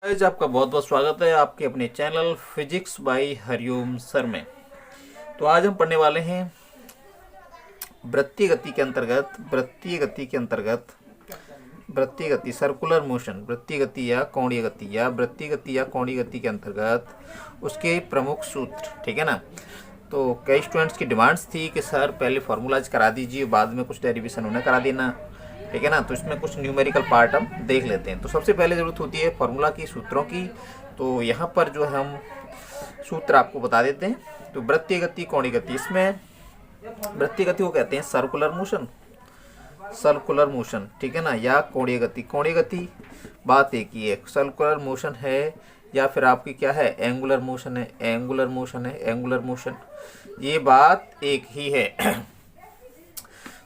आज आपका बहुत बहुत स्वागत है आपके अपने channel physics bye Hariom sir में। तो आज हम पढ़ने वाले हैं वृत्तीय गति के अंतर्गत सर्कुलर मोशन, वृत्तीय गति या कोणीय गति के अंतर्गत उसके प्रमुख सूत्र। ठीक है ना। तो कई स्टूडेंट्स की डिमांड्स थी कि सर पहले फॉर्मूलाज करा दीजिए, बाद में कुछ डेरिवेशन उन्हें करा देना। ठीक है ना। तो इसमें कुछ न्यूमेरिकल पार्ट हम देख लेते हैं। तो सबसे पहले ज़रूरत होती है फार्मूला की, सूत्रों की। तो यहाँ पर जो है हम सूत्र आपको बता देते हैं। तो वृत्तीय गति, कोणीय गति, इसमें वृत्तीय गति को कहते हैं सर्कुलर मोशन। ठीक है ना। या कोणीय गति बात एक ही है, सर्कुलर मोशन है या फिर आपकी क्या है, एंगुलर मोशन, ये बात एक ही है।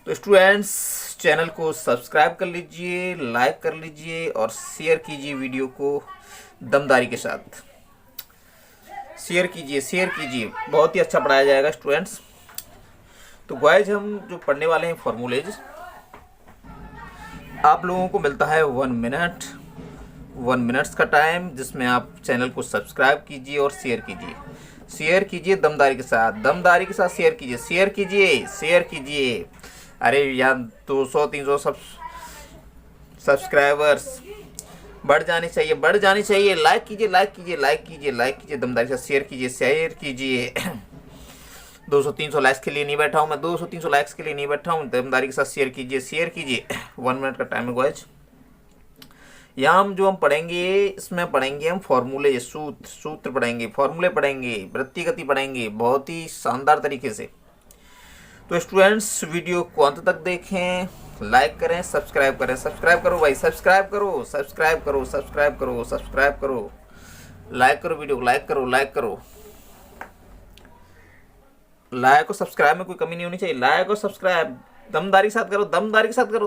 तो स्टूडेंट्स चैनल को सब्सक्राइब कर लीजिए, लाइक कर लीजिए और शेयर कीजिए वीडियो को दमदारी के साथ। शेयर कीजिए, बहुत ही अच्छा पढ़ाया जाएगा स्टूडेंट्स। तो गाइज हम जो पढ़ने वाले हैं फॉर्मूलेज, आप लोगों को मिलता है 1 मिनट्स का टाइम, जिसमें आप चैनल को सब्सक्राइब कीजिए और शेयर कीजिए दमदारी के साथ शेयर कीजिए। अरे यार 200-300 सब्सक्राइबर्स बढ़ जानी चाहिए। लाइक कीजिए दमदारी से शेयर कीजिए। 200-300 लाइक्स के लिए नहीं बैठा हूँ मैं, 200-300 लाइक्स के लिए नहीं बैठा हूँ। दमदारी के साथ शेयर कीजिए। 1 मिनट का टाइम है गाइस। यहाँ हम पढ़ेंगे, इसमें पढ़ेंगे हम फॉर्मूले, सूत्र पढ़ेंगे, फॉर्मूले पढ़ेंगे, वृत्तीय गति पढ़ेंगे बहुत ही शानदार तरीके से। तो स्टूडेंट्स वीडियो को अंत तक देखें, लाइक करें, सब्सक्राइब करो भाई, सब्सक्राइब करो, लाइक करो वीडियो को, लाइक करो। लाइक और सब्सक्राइब में कोई कमी नहीं होनी चाहिए। लाइक और सब्सक्राइब दमदारी के साथ करो।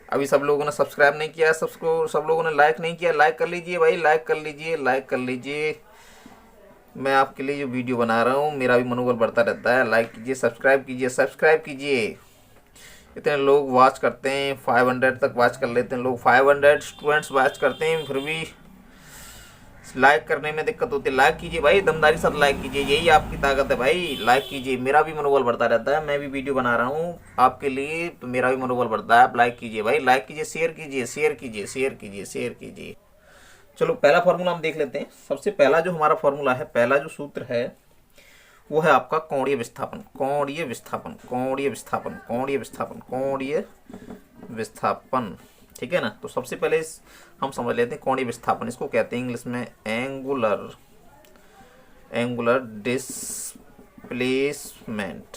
अभी सब लोगों ने सब्सक्राइब नहीं किया, सब लोगों ने लाइक नहीं किया, लाइक कर लीजिए भाई, लाइक कर लीजिए। मैं आपके लिए जो वीडियो बना रहा हूँ मेरा भी मनोबल बढ़ता रहता है। लाइक कीजिए, सब्सक्राइब कीजिए। इतने लोग वॉच करते हैं, 500 तक वॉच कर लेते हैं लोग, 500 स्टूडेंट्स वॉच करते हैं, फिर भी लाइक करने में दिक्कत होती है। लाइक कीजिए भाई, दमदारी साथ लाइक कीजिए, यही आपकी ताकत है भाई। लाइक कीजिए, मेरा भी मनोबल बढ़ता रहता है। मैं भी वीडियो बना रहा हूँ आपके लिए, तो मेरा भी मनोबल बढ़ता है। आप लाइक कीजिए भाई, लाइक कीजिए, शेयर कीजिए। चलो पहला फॉर्मूला हम देख लेते हैं। सबसे पहला जो हमारा फॉर्मूला है, पहला जो सूत्र है वो है आपका कोणीय विस्थापन। ठीक है ना। तो सबसे पहले हम समझ लेते हैं कोणीय विस्थापन। इसको कहते हैं इंग्लिश में एंगुलर डिस्प्लेसमेंट।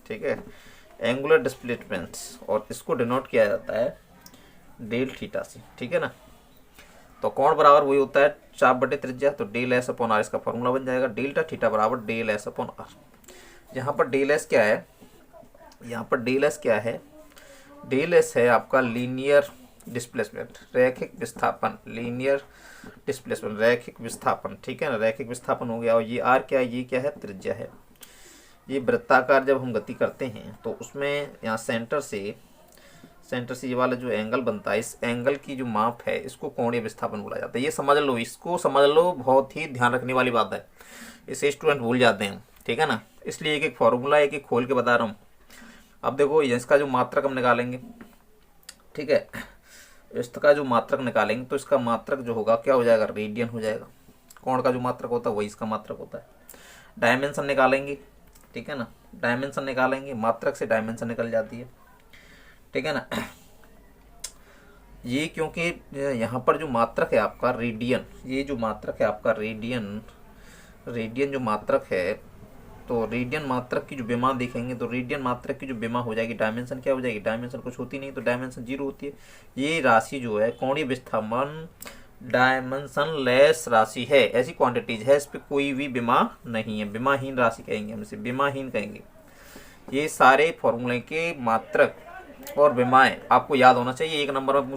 ठीक है, एंगुलर डिस्प्लेसमेंट, और इसको डिनोट किया जाता है डेल थीटा से। ठीक है ना। तो कोण बराबर वही होता है चाप बटे त्रिज्या, तो डेल एस अपॉन आर इसका फॉर्मूला बन जाएगा। डेल्टा थीटा बराबर डेल एस अपॉन आर। यहाँ पर डेल एस क्या है, डेल एस है आपका लीनियर डिस्प्लेसमेंट, रैखिक विस्थापन। ठीक है ना, रैखिक विस्थापन हो गया। और ये आर क्या है, ये क्या है, त्रिज्या है। ये वृत्ताकार जब हम गति करते हैं तो उसमें यहाँ सेंटर से ये वाला जो एंगल बनता है, इस एंगल की जो माप है इसको कोणीय विस्थापन बोला जाता है। ये समझ लो, बहुत ही ध्यान रखने वाली बात है, इसे स्टूडेंट भूल जाते हैं। ठीक है ना। इसलिए एक फॉर्मूला एक खोल के बता रहा हूँ। अब देखो इसका जो मात्रक हम निकालेंगे, ठीक है, इसका जो मात्रक निकालेंगे तो इसका मात्रक जो होगा क्या हो जाएगा, रेडियन हो जाएगा। कोण का जो मात्रक होता है वही इसका मात्रक होता है। डायमेंशन निकालेंगे, ठीक है ना, डायमेंशन निकालेंगे, मात्रक से डायमेंशन निकल जाती है। ठीक है ना। ये क्योंकि यहाँ पर जो मात्रक है आपका रेडियन, ये जो मात्रक है आपका रेडियन जो मात्रक है, तो रेडियन मात्रक की जो विमा देखेंगे तो रेडियन मात्रक की जो विमा हो जाएगी, डायमेंशन क्या हो जाएगी, डायमेंशन कुछ होती नहीं, तो डायमेंशन 0 होती है। ये राशि जो है कोणीय विस्थापन डायमेंशन लेस राशि है, ऐसी क्वांटिटीज है, इस पर कोई भी विमा नहीं है, विमाहीन राशि कहेंगे, हम इसे विमाहीन कहेंगे। ये सारे फॉर्मूले के मात्रक और विमाएं आपको याद होना चाहिए। एक नंबर में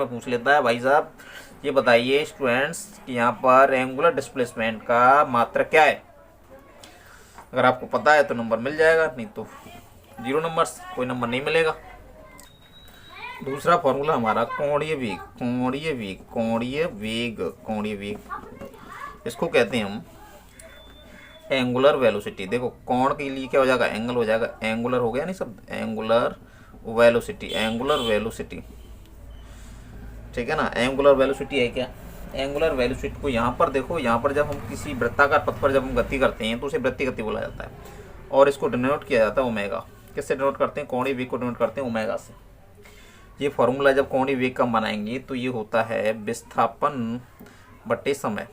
पूछ लेता है भाई साहब। ये बताइए स्टूडेंट्स कि यहाँ पर एंगुलर डिस्प्लेसमेंट का मात्रक क्या है। अगर आपको पता है तो नंबर मिल जाएगा, नहीं तो 0 नंबर, कोई नंबर नहीं मिलेगा। दूसरा फॉर्मूला हमारा कोणीय वेग, कोणीय वेग, कोणीय वेग, कोणीय वेग, इसको कहते हैं हम एंगुलर वेलोसिटी। देखो कोण के लिए क्या हो जाएगा, एंगल हो जाएगा, एंगुलर हो गया नहीं शब्द, एंगुलर वेलोसिटी, एंगुलर वेलोसिटी, ठीक है ना। एंगुलर वेलोसिटी है क्या, एंगुलर वेलोसिटी को यहाँ पर देखो, यहाँ पर जब हम किसी वृत्ताकार पथ पर जब हम गति करते हैं तो उसे वृत्तीय गति बोला जाता है, और इसको डिनोट किया जाता है ओमेगा। किससे डिनोट करते हैं, कोणीय वेग को डिनोट करते हैं ओमेगा से। ये फॉर्मूला जब कोणीय वेग का बनाएंगे तो ये होता है विस्थापन बटे समय,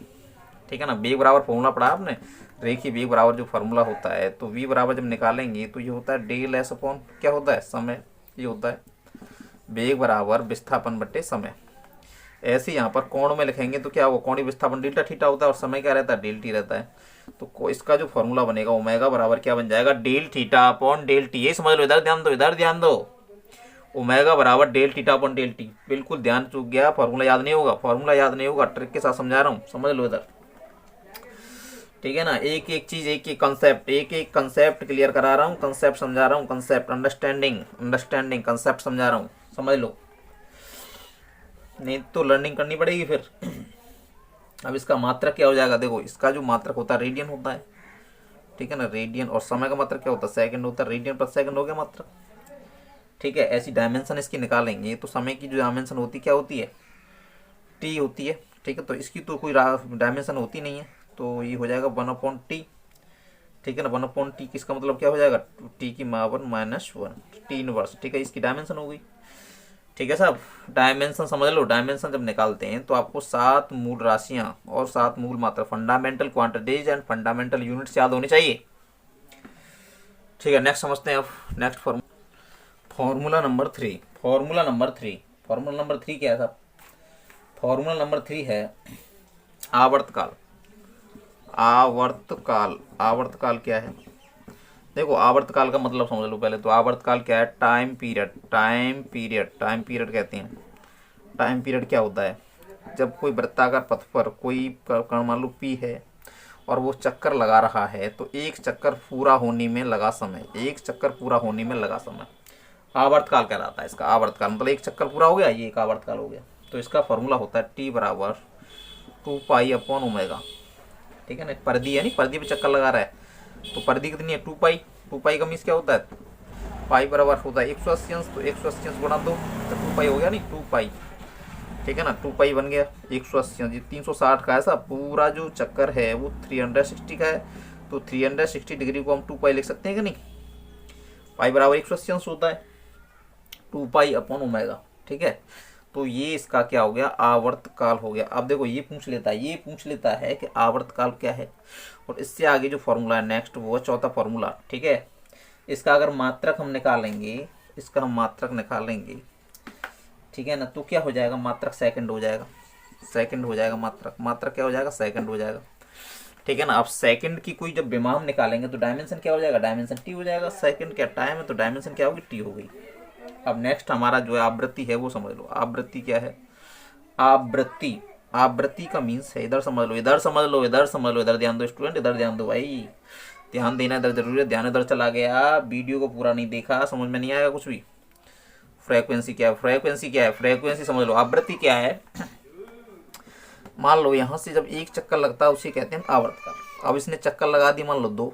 ठीक है ना। वेग बराबर फॉर्मूला पढ़ा आपने, रेखीय वेग बराबर जो फॉर्मूला होता है, तो वी बराबर जब निकालेंगे तो ये होता है डेल एस अपॉन क्या होता है, समय। ये होता है वेग बराबर विस्थापन बटे समय। ऐसे यहाँ पर कोण में लिखेंगे तो क्या होगा, कोणीय विस्थापन डेल्टा थीटा होता है और समय क्या रहता है, डेल टी रहता है। तो इसका जो फॉर्मूला बनेगा ओमेगा बराबर क्या बन जाएगा, del theta upon del t. ये समझ लो, इधर ध्यान दो, इधर ध्यान दो। ओमेगा बराबर del theta upon del t. बिल्कुल ध्यान चूक गया, फॉर्मूला याद नहीं होगा, फॉर्मूला याद नहीं होगा, ट्रिक के साथ समझा रहा हूँ, समझ लो इधर, ठीक है ना। एक एक चीज, एक एक कंसेप्ट, एक एक कंसेप्ट क्लियर करा रहा हूँ, कंसेप्ट समझा रहा हूँ, कंसेप्ट अंडरस्टैंडिंग, अंडरस्टैंडिंग कंसेप्ट समझा रहा हूँ, समझ लो, नहीं तो लर्निंग करनी पड़ेगी फिर। अब इसका मात्रक क्या हो जाएगा, देखो इसका जो मात्रक होता है रेडियन होता है, ठीक है ना, रेडियन। और समय का मात्रक क्या होता है, सेकंड होता है, रेडियन प्रति सेकंड हो गया मात्रक, ठीक है। ऐसी डायमेंशन इसकी निकालेंगे तो समय की जो डायमेंशन होती क्या होती है, टी होती है, ठीक है। तो इसकी तो कोई डायमेंशन होती नहीं है, तो ये हो जाएगा 1/t, ठीक है ना। 1/t किसका मतलब क्या हो जाएगा, टी की पावर -1, टी इनवर्स, ठीक है। इसकी डायमेंशन हो गई, ठीक है साहब। डायमेंशन समझ लो, डायमेंशन जब निकालते हैं तो आपको 7 मूल राशियां और 7 मूल मात्रा, fundamental quantities and fundamental units याद होनी चाहिए, ठीक है। नेक्स्ट समझते हैं अब, next formula number 3, formula number 3, formula number 3 क्या है साहब, फॉर्मूला नंबर 3 है आवर्तकाल। आवर्तकाल, आवर्तकाल क्या है, देखो आवर्तकाल का मतलब समझ लो पहले तो। आवर्तकाल क्या है, time period, time period, time period कहते हैं। टाइम पीरियड क्या होता है, जब कोई वृत्ताकार पथ पर कोई कण मान लो पी है और वो चक्कर लगा रहा है, तो एक चक्कर पूरा होने में लगा समय, एक चक्कर पूरा होने में लगा समय आवर्तकाल कहलाता है इसका। आवर्तकाल मतलब एक चक्कर पूरा हो गया, ये एक आवर्तकाल हो गया। तो इसका फॉर्मूला होता है टी बराबर 2 पाई अपॉन ओमेगा, ठीक है ना। पर्दी है नहीं, पर्दी पे चक्कर लगा रहा है, तो पर्दी कितनी है, 2 पाई। 2 पाई का मीन्स क्या होता है, पाई बराबर होता है 180 अंश, तो 180 अंश गुणा 2 तो 2 पाई हो गया नहीं, 2 पाई, ठीक है ना। 2 पाई बन गया 180 अंश, 360 का है साहब। पूरा जो चक्कर है वो 360 का है, तो 360 डिग्री को हम 2 पाई लिख सकते हैं कि नहीं। पाई बराबर 180 अंश होता है, 2 पाई अपॉन ओमेगा, ठीक है। तो ये इसका क्या हो गया, आवर्तकाल हो गया। अब देखो ये पूछ लेता है, ये पूछ लेता है कि आवर्तकाल क्या है, और इससे आगे जो फॉर्मूला है नेक्स्ट वो है चौथा फॉर्मूला, ठीक है। इसका अगर मात्रक हम निकालेंगे, इसका हम मात्रक निकालेंगे, ठीक है ना, तो क्या हो जाएगा, मात्रक सेकंड हो जाएगा, सेकंड हो जाएगा मात्रक, मात्रक क्या हो जाएगा, सेकंड हो जाएगा, ठीक है ना। अब सेकंड की कोई जब विमाम निकालेंगे तो डायमेंशन क्या हो जाएगा, डायमेंशन टी हो जाएगा। सेकंड क्या टाइम है, तो डायमेंशन क्या होगी, टी हो गई। अब नेक्स्ट हमारा जो है आवृत्ति है वो समझ लो। आवृत्ति क्या है, आवृत्ति, आवृत्ति का मीन्स है, इधर समझ लो, इधर समझ लो, इधर समझ लो, इधर ध्यान दो स्टूडेंट, इधर ध्यान दो भाई, ध्यान देना इधर जरूरी है। ध्यान इधर चला गया, वीडियो को पूरा नहीं देखा, समझ में नहीं आएगा कुछ भी। फ्रीक्वेंसी क्या है, फ्रीक्वेंसी क्या है, फ्रीक्वेंसी समझ लो। आवृत्ति क्या है, मान लो यहाँ से जब एक चक्कर लगता है उसे कहते हैं आवर्तकाल। अब इसने चक्कर लगा दी मान लो 2,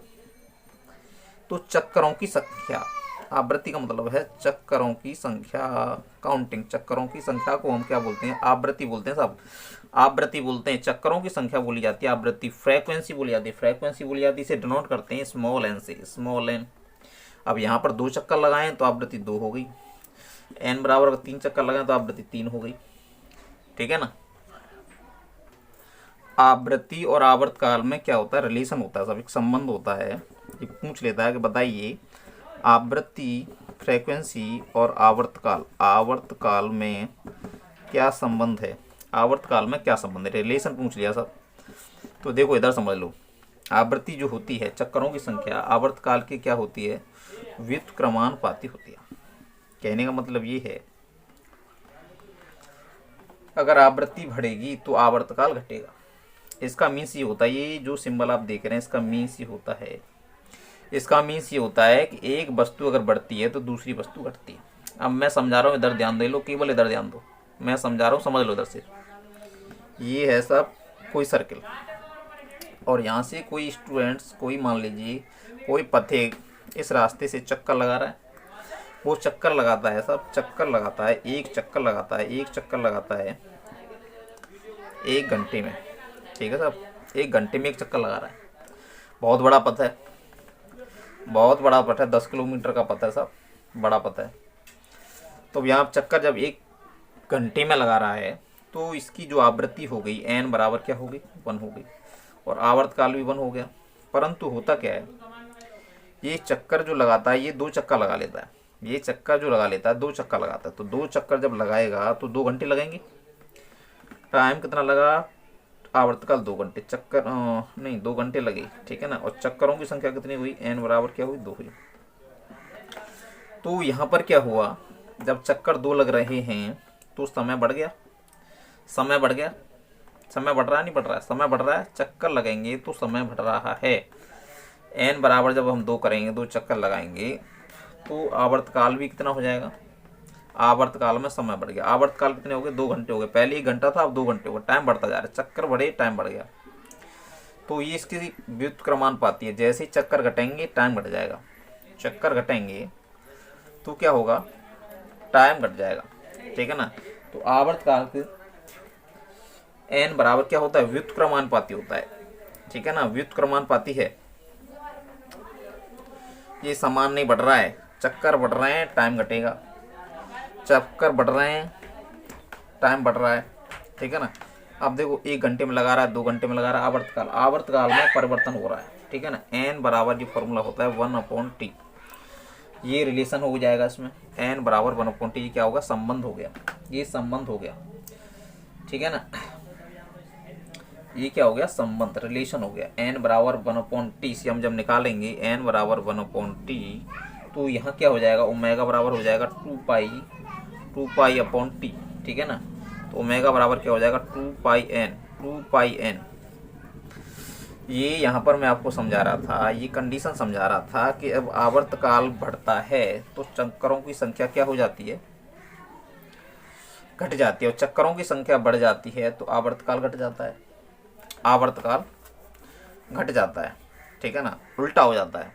तो चक्करों की संख्या, आवृत्ति का मतलब है चक्करों की संख्या, काउंटिंग, चक्करों की संख्या को हम क्या बोलते हैं, आवृत्ति बोलते हैं साहब, आवृत्ति बोलते हैं। चक्करों की संख्या बोली जाती है आवृत्ति, फ्रीक्वेंसी बोली जाती है, फ्रीक्वेंसी बोली जाती है, इसे डिनोट करते हैं स्मॉल एन से, स्मॉल एन। अब यहाँ पर 2 चक्कर लगाए तो आवृत्ति 2 हो गई, एन बराबर अगर 3 चक्कर लगाए तो आवृत्ति 3 हो गई, ठीक है ना। आवृत्ति और आवर्तकाल में क्या होता है, रिलेशन होता है सब, एक संबंध होता है। ये पूछ लेता है कि बताइए आवृत्ति, फ्रीक्वेंसी और आवर्तकाल, आवर्तकाल में क्या संबंध है, आवर्तकाल में क्या संबंध है, रिलेशन पूछ लिया सब। तो देखो इधर समझ लो, आवृत्ति जो होती है चक्करों की संख्या, आवर्तकाल की क्या होती है, व्युत्क्रमानुपाती होती है। कहने का मतलब ये है अगर आवृत्ति बढ़ेगी तो आवर्तकाल घटेगा। इसका मीन्स ये होता है, ये जो सिंबल आप देख रहे हैं इसका मीन्स ये होता है, इसका मीन्स ये होता है कि एक वस्तु अगर बढ़ती है तो दूसरी वस्तु घटती है। अब मैं समझा रहा हूँ, इधर ध्यान दे लो, केवल इधर ध्यान दो, मैं समझा रहा हूँ, समझ लो इधर से। ये है सब कोई सर्किल, और यहाँ से कोई स्टूडेंट्स, कोई मान लीजिए कोई पथिक इस रास्ते से चक्कर लगा रहा है। वो चक्कर लगाता है, सब चक्कर लगाता है, एक चक्कर लगाता है, एक चक्कर लगाता है 1 घंटे में। ठीक है साहब, 1 घंटे में 1 चक्कर लगा रहा है। बहुत बड़ा पथ है, बहुत बड़ा पथ है, 10 किलोमीटर का पथ है साहब, बड़ा पथ है। तो यहाँ चक्कर जब 1 घंटे में लगा रहा है तो इसकी जो आवृत्ति हो गई n बराबर क्या हो गई, 1 हो गई, और आवर्तकाल भी 1 हो गया। परंतु होता क्या है, ये चक्कर जो लगाता है ये 2 चक्कर लगा लेता है। ये चक्कर जो लगा लेता है 2 चक्कर लगाता है, तो 2 चक्कर जब लगाएगा तो 2 घंटे लगेंगे। टाइम कितना लगा, आवर्तकाल 2 घंटे, चक्कर नहीं 2 घंटे लगे। ठीक है ना, और चक्करों की संख्या कितनी हुई, n बराबर क्या हुई, 2 हुई। तो यहाँ पर क्या हुआ, जब चक्कर 2 लग रहे हैं तो समय बढ़ गया, समय बढ़ गया, समय बढ़ रहा है, नहीं बढ़ रहा है, समय बढ़ रहा है, चक्कर लगेंगे तो समय बढ़ रहा है। n बराबर जब हम 2 करेंगे, 2 चक्कर लगाएंगे तो आवर्तकाल भी कितना हो जाएगा, आवर्तकाल में समय बढ़ गया। आवर्तकाल कितने हो गए, 2 घंटे हो गए, पहले 1 घंटा था, अब 2 घंटे हो गए, टाइम बढ़ता जा रहा है, चक्कर बढ़े टाइम बढ़ गया। तो ये इसकी व्युत्क्रमानुपाती है, जैसे ही चक्कर घटेंगे टाइम घट जाएगा, चक्कर घटेंगे तो क्या होगा, टाइम घट जाएगा। ठीक है ना, तो आवर्तकाल के n बराबर क्या होता है, व्युत्क्रमानुपाती होता है। ठीक है ना, व्युत्क्रमानुपाती है, ये समान नहीं बढ़ रहा है, चक्कर बढ़ रहे हैं टाइम घटेगा, चक्कर बढ़ रहे हैं टाइम बढ़ रहा है। ठीक है ना, अब देखो 1 घंटे में लगा रहा है, 2 घंटे में लगा रहा है, आवर्तकाल, आवर्तकाल में परिवर्तन हो रहा है। ठीक है ना, n बराबर जो फॉर्मूला होता है 1/t, ये रिलेशन हो जाएगा इसमें, n बराबर 1/t, ये क्या होगा, संबंध हो गया, ये संबंध हो गया। ठीक है ना, ये क्या हो गया, संबंध, रिलेशन हो गया। n बराबर 1/t से हम जब निकालेंगे n बराबर 1/t, तो यहाँ क्या हो जाएगा, ओमेगा बराबर हो जाएगा 2 पाई/t। ठीक है ना, तो ओमेगा बराबर क्या हो जाएगा, 2 पाई n। ये यहाँ पर मैं आपको समझा रहा था, ये कंडीशन समझा रहा था कि अब आवर्तकाल बढ़ता है तो चक्करों की संख्या क्या हो जाती है, घट जाती है, और चक्करों की संख्या बढ़ जाती है तो आवर्तकाल घट जाता है, आवर्तकाल घट जाता है। ठीक है ना, उल्टा हो जाता है,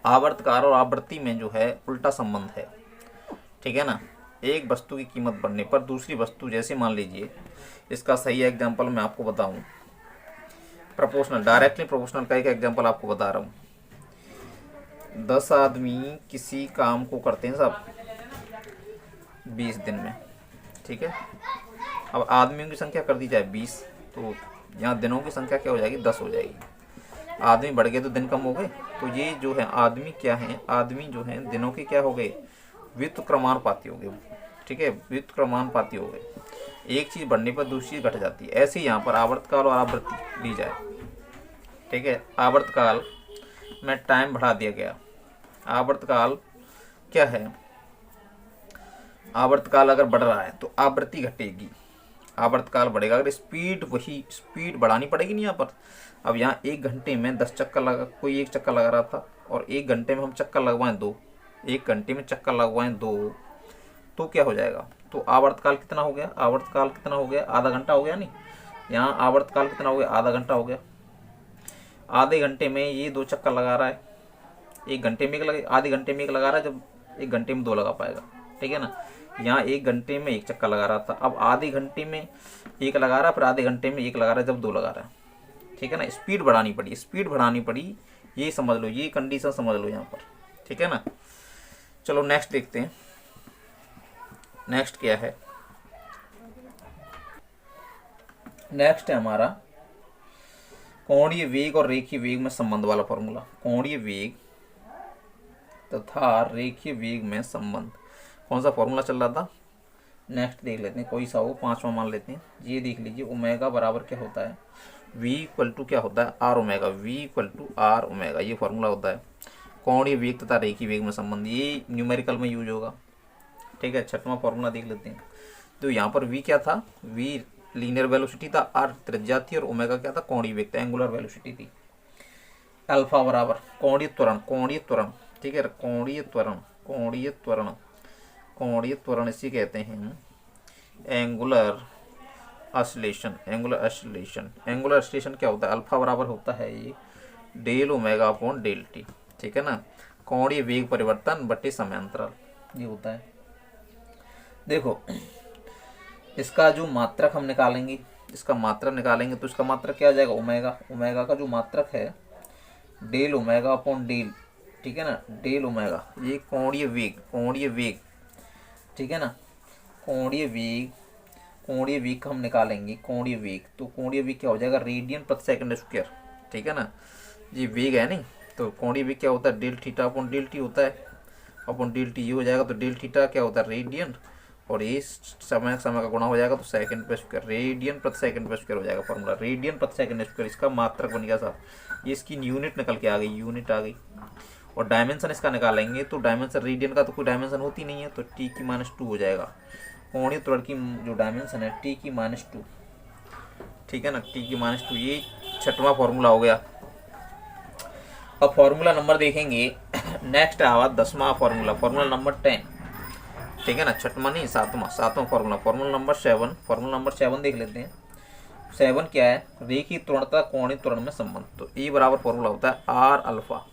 आवर्तकाल और आवृत्ति में जो है उल्टा संबंध है। ठीक है ना, एक वस्तु की कीमत बढ़ने पर दूसरी वस्तु, जैसे मान लीजिए, इसका सही एग्जांपल मैं आपको बताऊं, प्रोपोर्शनल, डायरेक्टली प्रोपोर्शनल का एक एग्जांपल आपको बता रहा हूं। 10 आदमी किसी काम को करते हैं सब 20 दिन में। ठीक है, अब आदमियों की संख्या कर दी जाए 20, तो यहाँ दिनों की संख्या क्या हो जाएगी, 10 हो जाएगी। आदमी बढ़ गए तो दिन कम हो गए, तो ये जो है आदमी क्या है, आदमी जो है दिनों के क्या हो गए, व्युत्क्रमानुपाती हो गए। ठीक है, व्युत्क्रमानुपाती हो गए, एक चीज़ बढ़ने पर दूसरी चीज़ घट जाती है। ऐसे ही यहाँ पर आवर्तकाल और आवृत्ति ली जाए। ठीक है, आवर्तकाल में टाइम बढ़ा दिया गया, आवर्तकाल क्या है, आवर्तकाल अगर बढ़ रहा है तो आवृत्ति घटेगी, आवर्तकाल बढ़ेगा, अगर स्पीड, वही स्पीड बढ़ानी पड़ेगी नहीं यहाँ पर। अब यहाँ 1 घंटे में 10 चक्कर लगा, कोई 1 चक्कर लगा रहा था, और 1 घंटे में हम चक्कर लगवाएं 2, 1 घंटे में चक्कर लगवाएं 2, तो क्या हो जाएगा, तो आवर्तकाल कितना हो गया, आवर्तकाल कितना हो गया, आधा घंटा हो गया। नहीं, यहाँ आवर्तकाल कितना हो गया, आधा घंटा हो गया। आधे घंटे में ये 2 चक्कर लगा रहा है, 1 घंटे में 1 लगे, आधे घंटे में 1 लगा रहा है, जब 1 घंटे में 2 लगा पाएगा। ठीक है ना, यहाँ 1 घंटे में 1 चक्कर लगा रहा था, अब आधे घंटे में 1 लगा रहा है, फिर आधे घंटे में 1 लगा रहा है, जब 2 लगा रहा है। ठीक है ना, स्पीड बढ़ानी पड़ी, स्पीड बढ़ानी पड़ी, ये समझ लो, ये कंडीशन समझ लो यहाँ पर। ठीक है ना, चलो नेक्स्ट देखते हैं, नेक्स्ट क्या है, नेक्स्ट है हमारा कोणीय वेग और रेखीय वेग में संबंध वाला फॉर्मूला। कोणीय वेग तथा रेखीय वेग में संबंध, कौन सा फॉर्मूला चल रहा था, नेक्स्ट देख लेते हैं, कोई सा हो, 5वां मान लेते हैं। ये देख लीजिए, ओमेगा बराबर क्या होता है, v इक्वल टू क्या होता है, r omega, v equal to r omega, ये फॉर्मूला होता है कोणीय वेग तथा रेखीय वेग में संबंध, ये न्यूमेरिकल में यूज होगा। ठीक है, 6वां फॉर्मूला देख लेते हैं। तो यहाँ पर v क्या था, v लीनियर वेलोसिटी था, आर त्रिज्या थी, और ओमेगा क्या था, कोणीय वेग था, एंगुलर वेलोसिटी थी। अल्फा बराबर कोणीय त्वरण, कोणीय त्वरण, ठीक है, कोणीय त्वरण, कोणीय त्वरण, कोणीय त्वरण इसी कहते हैं angular oscillation. Angular oscillation, angular oscillation क्या होता है, अल्फा बराबर होता है ये del omega upon del t, ठीक है ना, कोणीय वेग परिवर्तन बटे समयांतराल, ये होता है। देखो इसका जो मात्रक हम निकालेंगे, इसका मात्रक निकालेंगे तो इसका मात्रक क्या आ जाएगा, ओमेगा। ओमेगा का जो मात्रक है डेल ओमेगा अपॉन डेल, ठीक है ना, डेल ओमेगा, ये कोणीय वेग, कोणीय वेग, ठीक है ना, कोणीय वेग, कोणीय वेग का हम निकालेंगे कोणीय वेग, तो कोणीय वेग क्या हो जाएगा, रेडियन प्रति सेकंड स्क्वायर, ठीक है ना, ये वेग है नहीं, तो कोणीय वेग क्या होता है, del theta upon del t होता है, अपॉन डेल टी ये हो जाएगा, तो डेल थीटा क्या होता है रेडियन, और ये समय का गुणा हो जाएगा तो सेकंड पे स्क्वायर, रेडियन प्रति सेकंड पे स्क्वायर हो जाएगा फॉर्मूला, रेडियन प्रति सेकंड स्क्वायर, इसका मात्रक बन गया साहब, ये इसकी यूनिट निकल के आ गई, यूनिट आ गई। और डायमेंशन इसका निकालेंगे तो डायमेंशन रेडियन का तो कोई डायमेंशन होती नहीं है, तो टी की -2 हो जाएगा, कोणीय त्वरण की जो डायमेंशन है टी की -2, ठीक है ना, टी की -2, ये छठवां फॉर्मूला हो गया। अब फॉर्मूला नंबर देखेंगे नेक्स्ट आवा 10वां फॉर्मूला, फॉर्मूला नंबर 10, ठीक है ना, छठवां नहीं सातवां formula, formula number 7, formula number 7 देख लेते हैं। 7 क्या है, रेखीय त्वरण तथा कोणीय त्वरण में संबंध, तो E बराबर फॉर्मूला होता है आर अल्फा,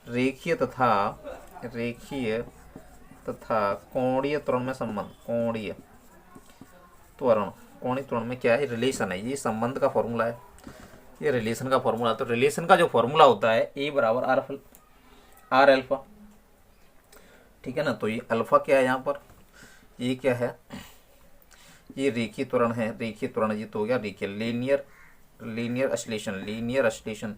रेखीय तथा कोणीय त्वरण में संबंध, कोणीय त्वरण, कोणीय त्वरण में क्या है, रिलेशन है, ये संबंध का फॉर्मूला है, ये रिलेशन का फॉर्मूला। तो रिलेशन का जो फॉर्मूला होता है ए बराबर आर अल्फा, ठीक है ना, तो ये अल्फा क्या है यहाँ पर, ये क्या है, ये रेखीय त्वरण है, रेखीय त्वरण ये तो हो गया रेखीय, लीनियर ऑसिलेशन,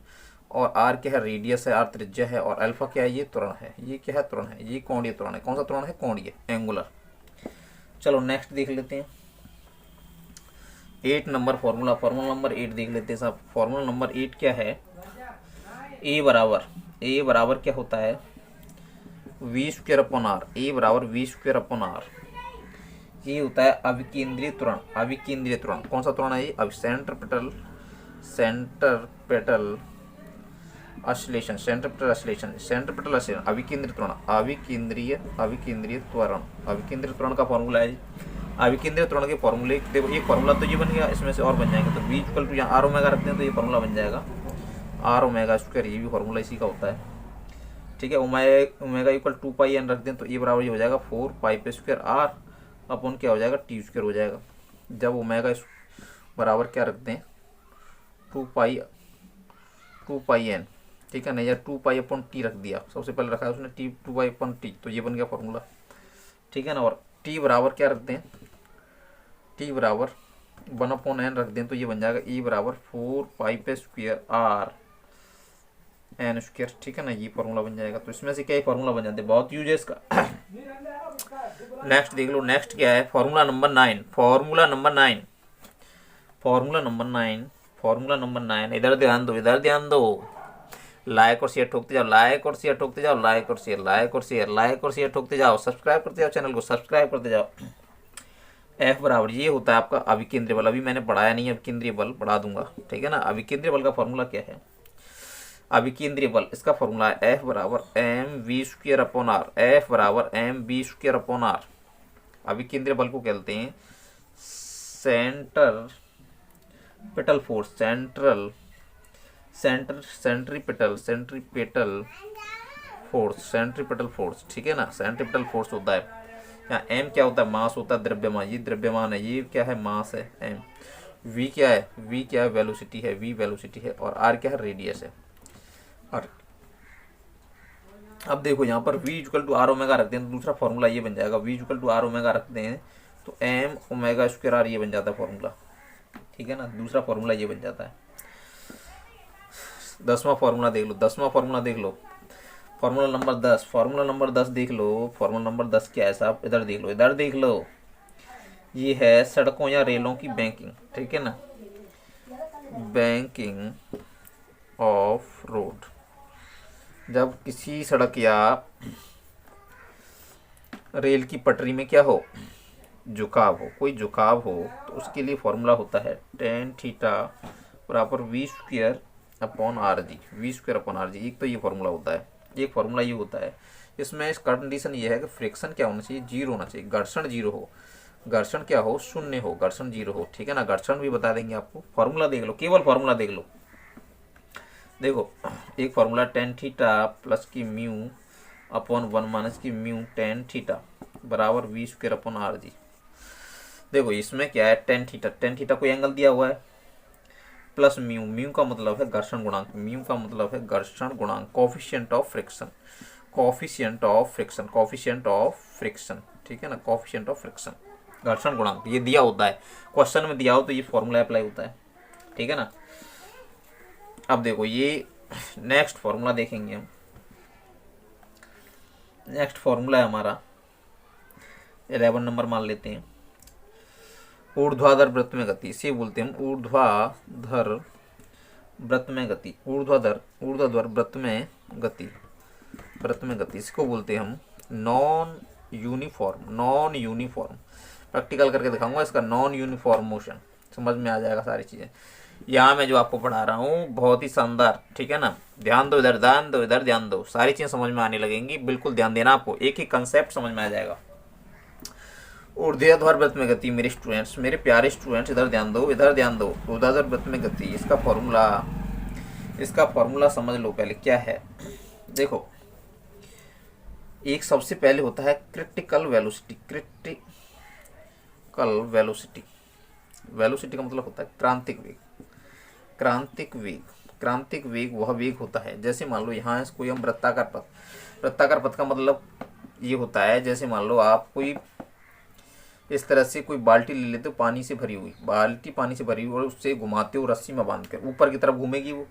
और आर क्या है, रेडियस है, आर त्रिज्या है, और अल्फा क्या है, ये त्वरण है, ये क्या है, त्वरण है, ये कोणीय त्वरण है, कौन सा त्वरण है, कोणीय, एंगुलर। चलो नेक्स्ट देख लेते हैं 8 नंबर फॉर्मूला, फॉर्मूला नंबर 8 देख लेते हैं साहब। फॉर्मूला नंबर 8 क्या है, ए बराबर क्या होता है, v² अपॉन आर, ए बराबर v² अपॉन आर, ये होता है अविकेंद्रीय त्वरण, अविकेंद्रीय त्वरण, कौन सा त्वरण है ये, अब सेंट्रिपेटल ऑसिलेशन, अविकेंद्रीय त्वरण, अविकेंद्रीय त्वरण का फॉर्मूला है। अविकेंद्रीय त्वरण के फॉर्मूले देखो, ये फॉर्मूला तो ये बन गया, इसमें से और बन जाएंगे, तो v इक्वल टू यहाँ आर ओमेगा रखते हैं तो ये फॉर्मूला बन जाएगा आर ओमेगा स्क्वायर, ये भी फॉर्मूला इसी का होता है, ठीक है। ओमेगा इक्वल 2 पाई एन रख दें तो ये बराबर ये हो जाएगा 4 पाई पे स्क्वायर आर अपॉन क्या हो जाएगा, टी स्क्वायर हो जाएगा। जब ओमेगा बराबर क्या रख दें 2 पाई एन, ठीक है ना, या 2 पाई अपॉन टी रख दिया, सबसे पहले रखा है उसने टी 2 पाई अपॉन टी, तो ये बन गया फॉर्मूला, ठीक है ना। और टी बराबर क्या रख दें, टी बराबर 1 अपॉन एन रख दें तो ये बन जाएगा ई बराबर 4 पाई पे स्क्वायर आर एन स्क्वायर, ठीक है ना, ये फॉर्मूला बन जाएगा। तो इसमें से क्या फॉर्मूला बन जाते हैं, बहुत यूज है इसका। नेक्स्ट देख लो, नेक्स्ट क्या है, फॉर्मूला नंबर 9, फॉर्मूला नंबर 9, इधर ध्यान दो, लाइक और शेयर ठोकते जाओ, लाइक और शेयर ठोकते जाओ, सब्सक्राइब करते जाओ, चैनल को सब्सक्राइब करते जाओ। F बराबर ये होता है आपका अविकेंद्रीय बल, अभी मैंने पढ़ाया नहीं है अविकेंद्रीय बल, पढ़ा दूंगा, ठीक है ना। अविकेंद्रीय बल का फॉर्मूला क्या है, अविकेंद्रीय बल, इसका फॉर्मूला है F बराबर mv² अपॉन आर, F बराबर mv² अपॉन आर। अविकेंद्रीय बल को कहते हैं सेंट्रीपिटल फोर्स, ठीक है ना, सेंट्रीपिटल फोर्स होता है। यहाँ m क्या होता है, मास होता है, द्रव्यमान, ये द्रव्यमान है, ये क्या है, मास है m। v क्या है, वेलोसिटी है, और r क्या है, रेडियस है। और अब देखो यहाँ पर v equal to r omega रखते हैं तो दूसरा फॉर्मूला ये बन जाएगा, v equal to r omega रखते हैं तो m ओमेगा स्क्वायर आर ये बन जाता है फॉर्मूला, ठीक है ना, दूसरा फॉर्मूला ये बन जाता है। 10वां फॉर्मूला देख लो, फॉर्मूला नंबर 10, देख लो, फॉर्मूला नंबर 10 क्या है साहब, इधर देख लो, ये है सड़कों या रेलों की बैंकिंग, ठीक है ना, बैंकिंग ऑफ रोड। जब किसी सड़क या रेल की पटरी में क्या हो, कोई झुकाव हो तो उसके लिए फॉर्मूला होता है tan थीटा बराबर v² अपॉन आर जी, एक तो ये फॉर्मूला होता है, एक फॉर्मूला ये होता है इसमें इस कंडीशन ये है कि फ्रिक्शन क्या होना चाहिए, जीरो होना चाहिए, घर्षण जीरो हो, घर्षण क्या हो, शून्य हो, घर्षण जीरो हो, ठीक है ना। घर्षण भी बता देंगे आपको, फॉर्मूला देख लो, केवल फॉर्मूला देख लो। देखो एक फॉर्मूला टेन थीटा प्लस की म्यू अपॉन 1 माइनस की म्यू टेन थीटा बराबर v square upon r g. देखो इसमें क्या है, टेन थीटा कोई एंगल दिया हुआ है, प्लस म्यू, म्यू का मतलब है घर्षण गुणांक, म्यू का मतलब है घर्षण गुणांक, coefficient of friction, coefficient of friction, coefficient of friction, ठीक है ना, कोफिशिएंट ऑफ फ्रिक्शन, घर्षण गुणांक, ये दिया होता है क्वेश्चन में, दिया हो तो ये फॉर्मूला अप्लाई होता है, ठीक है ना। अब देखो ये नेक्स्ट फॉर्मूला देखेंगे हम, नेक्स्ट फॉर्मूला है हमारा 11 नंबर मान लेते हैं, ऊर्ध्वाधर वृत्त में गति, इसे बोलते हैं हम ऊर्ध्वाधर वृत्त में गति, ऊर्ध्वाधर वृत्त में गति, वृत्त में गति, इसको बोलते हैं हम नॉन यूनिफॉर्म, प्रैक्टिकल करके दिखाऊंगा इसका, नॉन यूनिफॉर्म मोशन, समझ में आ जाएगा सारी चीज़ें। यहाँ मैं जो आपको पढ़ा रहा हूँ बहुत ही शानदार, ठीक है ना, ध्यान दो, इधर ध्यान दो, इधर ध्यान दो, सारी चीज़ें समझ में आने लगेंगी, बिल्कुल ध्यान देना, आपको एक ही कंसेप्ट समझ में आ जाएगा। ऊर्ध्वाधर वृत्त में गति, मेरे स्टूडेंट्स, मेरे प्यारे स्टूडेंट्स, इधर ध्यान दो, इधर ध्यान दो, ऊर्ध्वाधर वृत्त में गति, इसका फॉर्मूला समझ लो पहले क्या है। देखो एक सबसे पहले होता है क्रिटिकल वेलोसिटी, वेलोसिटी का मतलब होता है क्रांतिक वेग, क्रांतिक वेग वह वेग होता है, जैसे मान लो यहाँ है कोई हम वृत्ताकार पथ का मतलब ये होता है, जैसे मान लो आप कोई इस तरह से कोई बाल्टी ले लेते हो, पानी से भरी हुई और उससे घुमाते हो रस्सी में बांध कर, ऊपर की तरफ घूमेगी वो,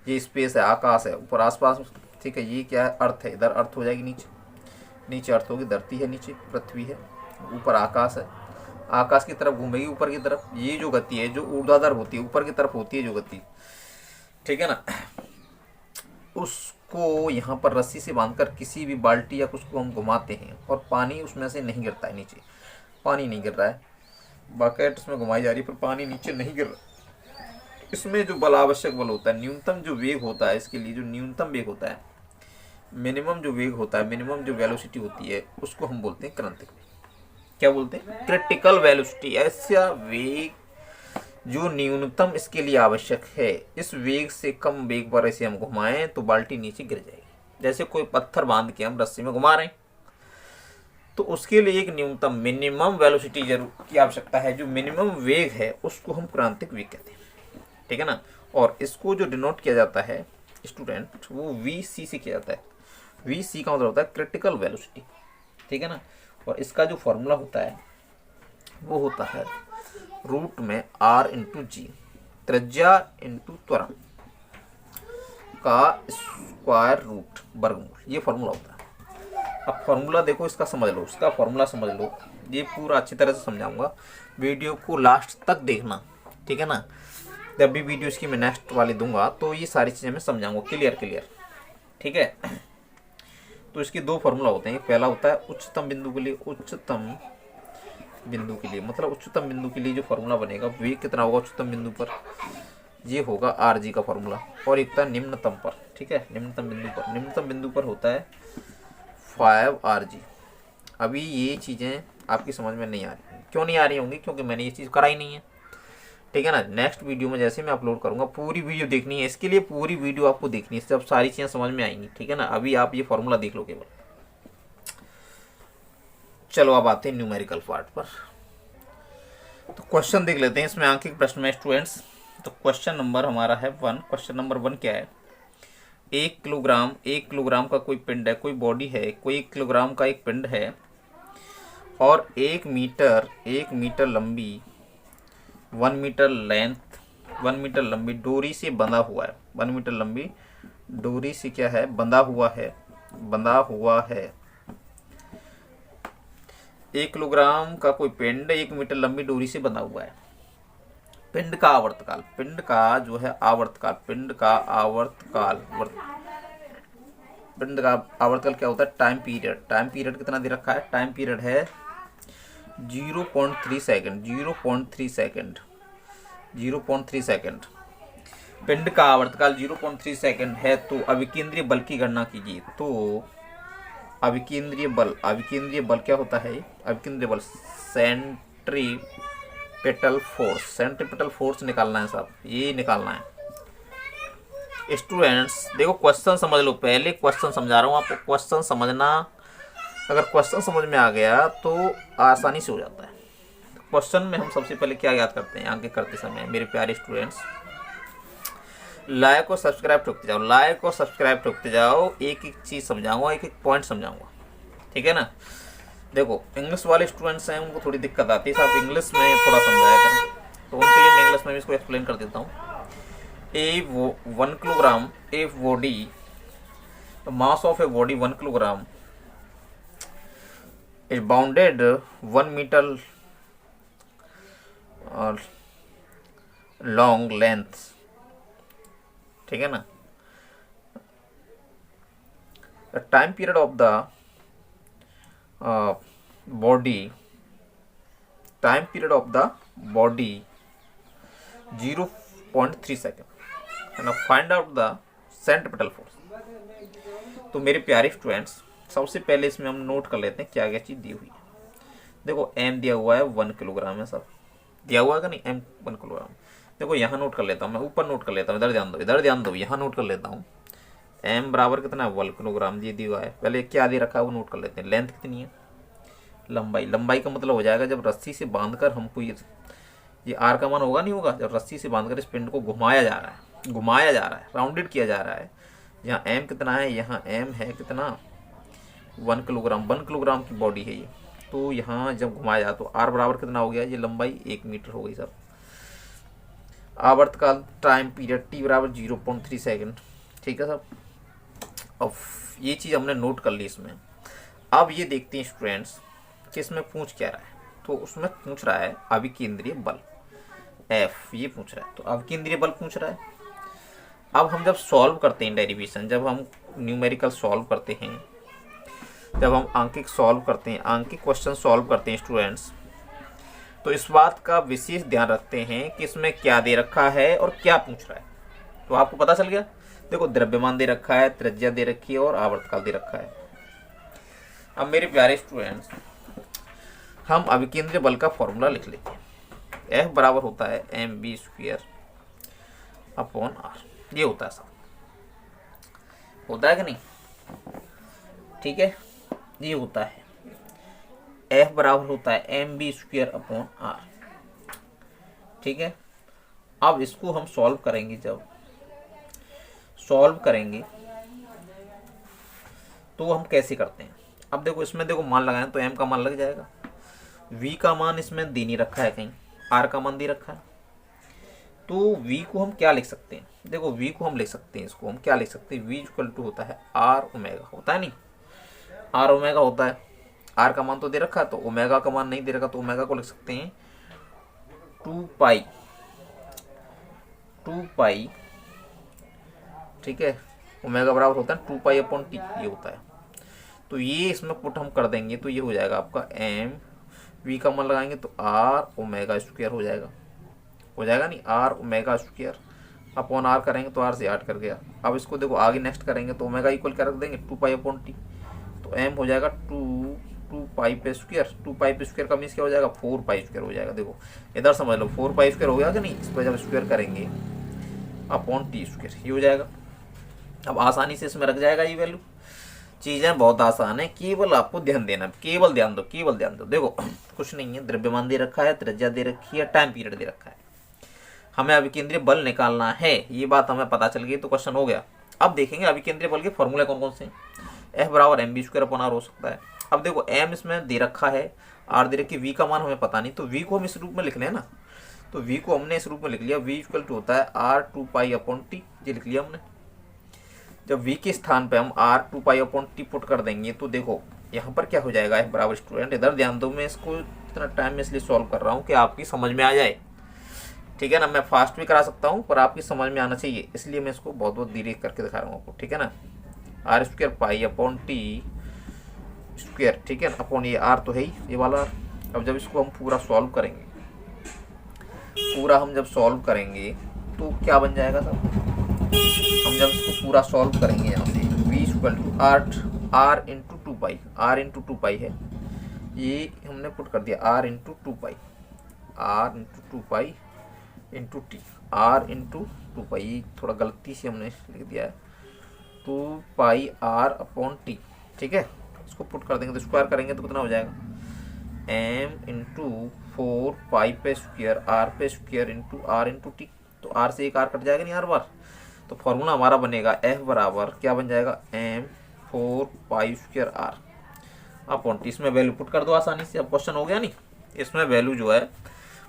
ये स्पेस है, आकाश है ऊपर आसपास, ठीक है, ये क्या है, अर्थ है, इधर अर्थ हो जाएगी, नीचे अर्थ होगी, धरती है, नीचे पृथ्वी है, ऊपर आकाश है, आकाश की तरफ घूमेगी ऊपर की तरफ, ये जो गति है जो ऊर्ध्वाधर होती है, ऊपर की तरफ होती है जो गति, ठीक है ना, उसको यहाँ पर रस्सी से बांधकर किसी भी बाल्टी या कुछ को हम घुमाते हैं और पानी उसमें से नहीं गिरता है, नीचे पानी नहीं गिर रहा है, बकेट उसमें घुमाई जा रही है पर पानी नीचे नहीं गिर रहा। इसमें जो बल आवश्यक बल होता है, न्यूनतम जो वेग होता है, इसके लिए जो न्यूनतम वेग होता है, मिनिमम जो वेग होता है, मिनिमम जो वेलोसिटी होती है, उसको हम बोलते हैं क्रांतिक वेग। क्या बोलते हैं, क्रिटिकल वेलोसिटी, ऐसा वेग जो न्यूनतम इसके लिए आवश्यक है, इस वेग से कम वेग पर ऐसे हम घुमाएं तो बाल्टी नीचे गिर जाएगी। जैसे कोई पत्थर बांध के हम रस्सी में घुमा रहे हैं तो उसके लिए एक न्यूनतम मिनिमम वेलोसिटी जरूर की आवश्यकता है, जो मिनिमम वेग है उसको हम क्रांतिक वेग कहते हैं, ठीक है ना। और इसको जो डिनोट किया जाता है स्टूडेंट, वो VC से किया जाता है, VC का मतलब होता है क्रिटिकल वेलोसिटी, ठीक है ना। और इसका जो फॉर्मूला होता है वो होता है रूट में R इंटू जी, त्रिज्या इंटू त्वरण का स्क्वायर रूट, वर्गमूल, ये फॉर्मूला होता है। अब फॉर्मूला देखो, इसका समझ लो, इसका फॉर्मूला समझ लो, ये पूरा अच्छी तरह से समझाऊंगा, वीडियो को लास्ट तक देखना, ठीक है ना। जब भी वीडियो इसकी मैं नेक्स्ट वाली दूंगा तो ये सारी चीज़ें मैं समझाऊंगा क्लियर, ठीक है। तो इसके दो फॉर्मूला होते हैं, पहला होता है उच्चतम बिंदु के लिए, मतलब उच्चतम बिंदु के लिए जो फॉर्मूला बनेगा, वेग कितना होगा उच्चतम बिंदु पर, ये होगा RG का फॉर्मूला। और एक होता है निम्नतम पर, ठीक है, निम्नतम बिंदु पर होता है 5RG। अभी ये चीज़ें आपकी समझ में नहीं आ रही, क्यों नहीं आ रही होंगी, क्योंकि मैंने ये चीज़ कराई नहीं है, ठीक है ना। नेक्स्ट वीडियो में जैसे मैं अपलोड करूंगा, पूरी वीडियो देखनी है, इसके लिए पूरी वीडियो आपको देखनी है, सब सारी चीज़ें समझ में आएंगी, ठीक है ना। अभी आप ये फॉर्मूला देख लो केवल। चलो अब आते हैं न्यूमेरिकल पार्ट पर। तो क्वेश्चन देख लेते हैं, इसमें आंकिक प्रश्न में स्टूडेंट्स। तो क्वेश्चन नंबर हमारा है 1। क्वेश्चन नंबर 1 क्या है, 1 किलोग्राम का कोई पिंड है, कोई बॉडी है, कोई 1 किलोग्राम का एक पिंड है और 1 मीटर लंबी 1 मीटर लंबी डोरी से बंधा हुआ है, 1 मीटर लंबी डोरी से क्या है, बंधा हुआ है। 1 किलोग्राम का कोई पिंड 1 मीटर लंबी डोरी से बंधा हुआ है। पिंड का आवर्तकाल, पिंड का आवर्तकाल क्या होता है, टाइम पीरियड कितना दे रखा है, टाइम पीरियड है 0.3 सेकंड। पिंड का आवर्तकाल 0.3 सेकंड है। तो अभिकेंद्रीय बल की गणना कीजिए। तो अभिकेंद्रीय बल क्या होता है? अभिकेंद्रीय बल सेंट्रीपेटल फोर्स निकालना है साहब, ये निकालना है। स्टूडेंट्स देखो क्वेश्चन समझ लो, पहले क्वेश्चन समझा रहा हूँ आपको, क्वेश्चन समझना। अगर क्वेश्चन समझ में आ गया तो आसानी से हो जाता है। क्वेश्चन में हम सबसे पहले क्या याद करते हैं आगे करते समय मेरे प्यारे स्टूडेंट्स? लाइक और सब्सक्राइब ठोकते जाओ, लाइक और सब्सक्राइब ठोकते जाओ। एक एक चीज़ समझाऊंगा, एक एक पॉइंट समझाऊंगा, ठीक है ना। देखो इंग्लिश वाले स्टूडेंट्स हैं, उनको थोड़ी दिक्कत आती है साहब इंग्लिश में थोड़ा समझाया करें, तो उनके लिए मैं इंग्लिश में भी इसको एक्सप्लेन कर देता हूँ। 1 kilogram a body, mass of a body 1 kilogram is bounded 1 metre long length, ठीक है ना। The time period of the body 0.3 second. now find out the centripetal force। तो मेरे प्यारे स्टूडेंट्स सबसे पहले इसमें हम नोट कर लेते हैं क्या क्या चीज़ दी हुई है। देखो m दिया हुआ है 1 किलोग्राम है, सब दिया हुआ है का नहीं, m 1 किलोग्राम। देखो यहाँ नोट कर लेता हूँ मैं, ऊपर नोट कर लेता हूँ, इधर ध्यान दो, यहाँ नोट कर लेता हूँ। m बराबर कितना है 1 किलोग्राम ये दिया हुआ है। पहले क्या दे रखा है वो नोट कर लेते हैं। लेंथ कितनी है? लंबाई का मतलब हो जाएगा जब रस्सी से बांधकर हमको ये आर का मान होगा नहीं होगा, जब रस्सी से बांधकर इस पिंड को घुमाया जा रहा है, राउंडेड किया जा रहा है। यहाँ m कितना है? यहाँ m है कितना 1 किलोग्राम, 1 किलोग्राम की बॉडी है ये। तो यहाँ जब घुमाया जाए तो r बराबर कितना हो गया? ये लंबाई 1 मीटर हो गई सर। आवर्तकाल टाइम पीरियड t बराबर 0.3 सेकेंड, ठीक है सर। अब ये चीज़ हमने नोट कर ली इसमें। अब ये देखते हैं स्टूडेंट्स कि इसमें पूछ क्या रहा है। तो उसमें पूछ रहा है अभिकेंद्रीय बल F, ये पूछ रहा है। तो अभिकेंद्रीय बल पूछ रहा है। अब हम जब सॉल्व करते हैं डेरिवेशन, जब हम न्यूमेरिकल सॉल्व करते हैं, जब हम आंकिक क्वेश्चन सॉल्व करते हैं स्टूडेंट्स, तो इस बात का विशेष ध्यान रखते हैं कि इसमें क्या दे रखा है और क्या पूछ रहा है। तो आपको पता चल गया। देखो द्रव्यमान दे रखा है, त्रिज्या दे रखी है और आवर्तकाल दे रखा है। अब मेरे प्यारे स्टूडेंट्स हम अभिकेंद्रीय बल का फॉर्मूला लिख लेते हैं। F बराबर होता है mv² अपॉन r, ये होता है सब, होता है कि नहीं? ठीक है, ये होता है F बराबर होता है mv² अपॉन r, ठीक है। अब इसको हम सॉल्व करेंगे, जब सॉल्व करेंगे तो हम कैसे करते हैं? अब देखो इसमें देखो मान लगाएं तो m का मान लग जाएगा, v का मान इसमें दे नहीं रखा है, कहीं r का मान दे रखा है। तो v को हम क्या लिख सकते हैं? देखो v को हम लिख सकते हैं, इसको हम क्या लिख सकते हैं? v इक्वल टू होता है r ओमेगा, होता है नहीं, r ओमेगा होता है। r का मान तो दे रखा है, तो ओमेगा का मान नहीं दे रखा, तो ओमेगा को लिख सकते हैं 2 पाई, ठीक है। ओमेगा बराबर होता है 2 पाई अपॉन टी, ये होता है। तो ये इसमें पुट हम कर देंगे तो ये हो जाएगा आपका m, v का मान लगाएंगे तो r ओमेगा स्क्वायर हो जाएगा नहीं, r omega square upon r करेंगे तो r से 8 कर गया। अब इसको देखो आगे नेक्स्ट करेंगे तो ओमेगा इक्वल क्या रख देंगे 2 पाई अपॉन टी, तो m हो जाएगा 2 पाई पे स्क्वायर, 2 पाई पे स्क्वायर का मीन्स क्या हो जाएगा 4 पाई स्क्वायर हो जाएगा। देखो इधर समझ लो 4 पाई स्क्वायर हो गया कि नहीं, इस पर जब स्क्वायर करेंगे अपॉन टी स्क्वायर, ये हो जाएगा। अब आसानी से इसमें रख जाएगा ये वैल्यू। चीज़ें बहुत आसान है, केवल आपको ध्यान देना, केवल ध्यान दो। देखो कुछ नहीं है, द्रव्यमान दे रखा है, त्रिज्या दे रखी है, टाइम पीरियड दे रखा है, हमें अभिकेंद्रीय बल निकालना है। ये बात हमें पता चल गई तो क्वेश्चन हो गया। अब देखेंगे अभिकेंद्रीय बल के फॉर्मूले कौन कौन से हैं। F बराबर mv² अपॉन r हो सकता है। अब देखो m इसमें दे रखा है, r दे रखी, v का मान हमें पता नहीं, तो v को हम इस रूप में लिख लें ना। तो v को हमने इस रूप में लिख लिया, v इक्वल टू होता है r 2 पाई अपॉन टी, ये लिख लिया हमने। जब v के स्थान पे हम r 2 pi upon T put कर देंगे तो देखो यहाँ पर क्या हो जाएगा F बराबर, स्टूडेंट इधर ध्यान दो, मैं इसको इतना टाइम में इसलिए सॉल्व कर रहा हूँ कि आपकी समझ में आ जाए, ठीक है ना। मैं फास्ट भी करा सकता हूँ पर आपकी समझ में आना चाहिए, इसलिए मैं इसको बहुत धीरे करके दिखा रहा हूँ आपको, ठीक है ना। r² pi upon T square, ठीक है, अपॉन ये r तो है ही ये वाला। अब जब इसको हम पूरा सॉल्व करेंगे, हम जब सॉल्व करेंगे तो क्या बन जाएगा सर? हम जब इसको पूरा सॉल्व करेंगे यहाँ से v equal to r into 2 pi, R into two pi है, ये हमने पुट कर दिया R into two pi, R into two pi into T, R into two pi, थोड़ा गलती से हमने लिख दिया है, two pi R upon T. ठीक है, इसको पुट कर देंगे तो स्क्वायर करेंगे तो कितना हो जाएगा, एम इंटू 4 पाई पे स्क्वायर आर पे square into r into t. तो आर से एक आर कट जाएगा नहीं हर बार, तो फॉर्मूला हमारा बनेगा एफ बराबर क्या बन जाएगा, m 4 pi square r upon t. इसमें वैल्यू पुट कर दो आसानी से, अब क्वेश्चन हो गया नहीं, इसमें वैल्यू जो है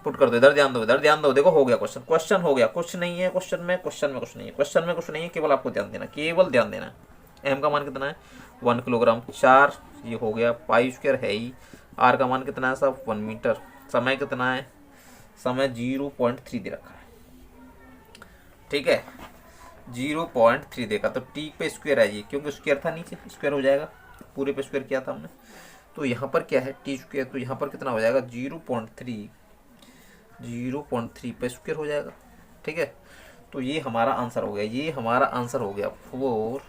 पुट कर दो, इधर ध्यान दो, इधर ध्यान दो, देखो हो गया क्वेश्चन, क्वेश्चन हो गया, कुछ नहीं है क्वेश्चन में, क्वेश्चन में कुछ नहीं है, क्वेश्चन में कुछ नहीं है, केवल आपको ध्यान देना, केवल ध्यान देना। एम का मान कितना है 1 किलोग्राम, 4 ये हो गया, पाई स्क्वायर है ही, आर का मान कितना है साहब 1 मीटर, समय कितना है, समय 0.3 दे रखा है। ठीक है, 0.3 देगा, तो टी पे स्क्वायर है ये, क्योंकि स्क्वायर था नीचे, स्क्वायर हो जाएगा, पूरे पे स्क्वायर किया था हमने, तो यहाँ पर क्या है टी स्क्वायर, तो यहाँ पर कितना हो जाएगा 0.3 पे स्क्वायर हो जाएगा। ठीक है, तो ये हमारा आंसर हो गया, ये हमारा आंसर हो गया 4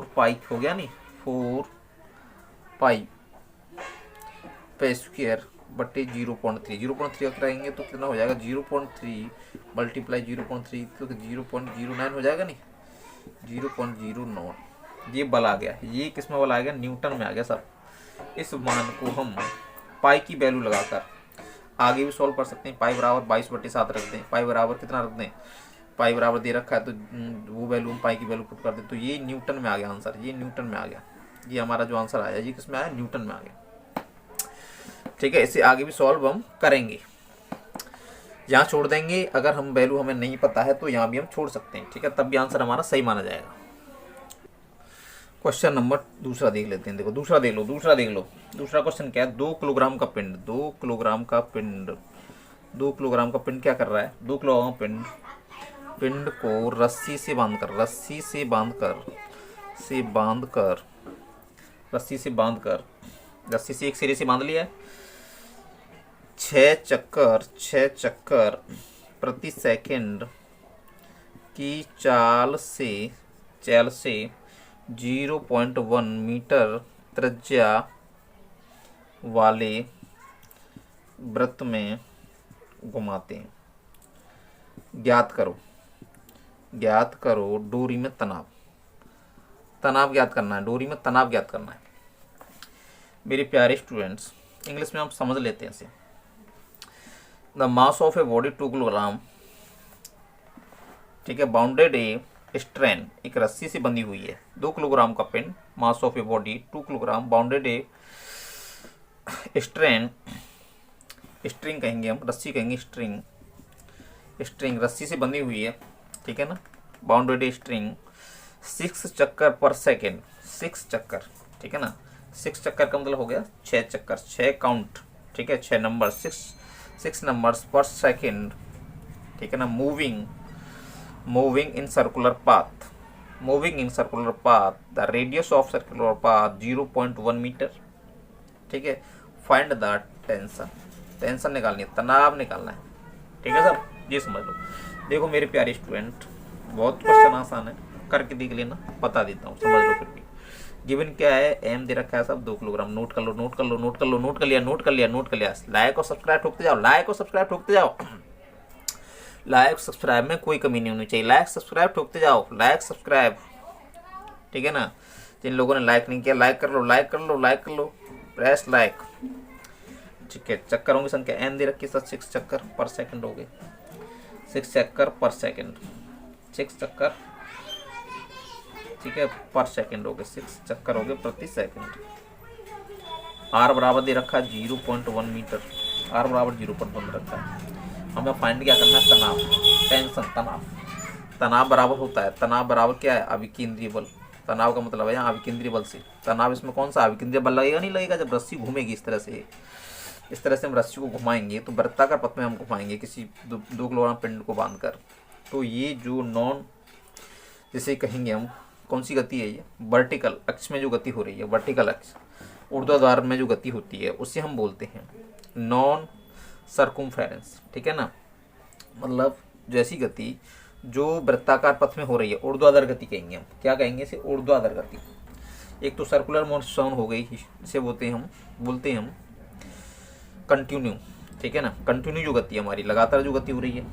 पाई हो गया नहीं, 4 पाई पे स्क्वायर बटे 0.3 कराएंगे तो कितना हो जाएगा 0.3 मल्टीप्लाई 0.3 तो 0.09 हो जाएगा नहीं, 0.09। ये बल आ गया, ये किस में बल आ गया, न्यूटन में आ गया सब। इस मान को हम पाई की वैल्यू लगाकर आगे भी सॉल्व कर सकते हैं, पाई बराबर 22/7 रख दें, पाई बराबर कितना रख दें, पाई बराबर दे रखा है तो वो वैल्यू हम पाई की वैल्यू पुट कर दें, तो ये न्यूटन में आ गया आंसर, ये न्यूटन में आ गया, ये हमारा जो आंसर आया ये किस में आया, न्यूटन में आ गया। ठीक है, इसे आगे भी सॉल्व हम करेंगे, यहाँ छोड़ देंगे, अगर हम वैल्यू हमें नहीं पता है तो यहाँ भी हम छोड़ सकते हैं। ठीक है, तब भी आंसर हमारा सही माना जाएगा। क्वेश्चन नंबर दूसरा देख लेते हैं, देखो दूसरा देख लो, दूसरा क्वेश्चन क्या है, 2 किलोग्राम का पिंड, 2 किलोग्राम का पिंड क्या कर रहा है, 2 किलोग्राम पिंड को रस्सी से एक सिरे से बांध लिया है, 6 चक्कर प्रति सेकंड की चाल से 0.1 मीटर त्रिज्या वाले वृत्त में घुमाते हैं। ज्ञात करो डोरी में तनाव ज्ञात करना है, डोरी में तनाव ज्ञात करना है। मेरे प्यारे स्टूडेंट्स, इंग्लिश में हम समझ लेते हैं इसे। The mass of a body 2 kilogram, ठीक है, बाउंडेड ए स्ट्रेन, एक रस्सी से बंधी हुई है, 2 किलोग्राम का पिंड, मास of a body 2 kilogram, bounded a strain, string कहेंगे हम, रस्सी कहेंगे, स्ट्रिंग रस्सी से बंधी हुई है, ठीक है ना, बाउंडेड ए स्ट्रिंग 6 चक्कर पर सेकेंड, 6 चक्कर, ठीक है ना, 6 चक्कर का मतलब हो गया 6 चक्कर, 6 काउंट, ठीक है, 6 नंबर, 6 नंबर्स पर सेकेंड, ठीक है ना, moving in circular path, the radius of circular path 0.1 metre. ठीक है, फाइंड द टेंशन निकालनी है, तनाव निकालना है। ठीक है सर, ये समझ लो। देखो मेरे प्यारे स्टूडेंट, बहुत क्वेश्चन आसान है, करके देख लेना, बता देता हूँ, समझ लो। फिर भी गिवन क्या है, एम दे रखा है सब 2 किलोग्राम, नोट कर लिया। लाइक और सब्सक्राइब ठोकते जाओ, लाइक सब्सक्राइब में कोई कमी नहीं होनी चाहिए, लाइक सब्सक्राइब ठोकते जाओ, ठीक है ना। जिन लोगों ने लाइक नहीं किया, लाइक कर लो, प्रेस लाइक। ठीक है, चक्करों की संख्या एन दे रखी है, 6 चक्कर पर सेकंड हो गए, 6 चक्कर पर सेकंड, 6 चक्कर, ठीक है, पर सेकंड हो गए, 6 चक्कर हो गए प्रति सेकंड। आर बराबर दे रखा है 0.1 मीटर, आर बराबर 0.1 रखा है। हमें फाइंड क्या करना है, तनाव बराबर होता है, तनाव बराबर क्या है, अभिकेंद्रीय बल। तनाव का मतलब है यहाँ अभिकेंद्रीय बल से, तनाव इसमें कौन सा अभिकेंद्रीय बल लगेगा, नहीं लगेगा, जब रस्सी घूमेगी इस तरह से हम रस्सी को घुमाएंगे, तो वृत्ताकार पथ में हम घुमाएंगे किसी 2 किलोग्राम पिंड को बांधकर, तो ये जो जैसे कहेंगे हम, कौन सी गति है ये, वर्टिकल अक्ष में जो गति हो रही है, वर्टिकल अक्ष, ऊर्ध्वाधर में जो गति होती है, उसे हम बोलते हैं नॉन सर्कुम्फेरेंस। ठीक है ना, मतलब जैसी गति जो वृत्ताकार पथ में हो रही है, ऊर्ध्वाधर गति कहेंगे हम। क्या कहेंगे इसे? ऊर्ध्वाधर गति। एक तो सर्कुलर मोशन हो गई, इसे बोलते हैं हम कंटिन्यू, ठीक है ना। कंटिन्यू जो गति है हमारी, लगातार जो गति हो रही है।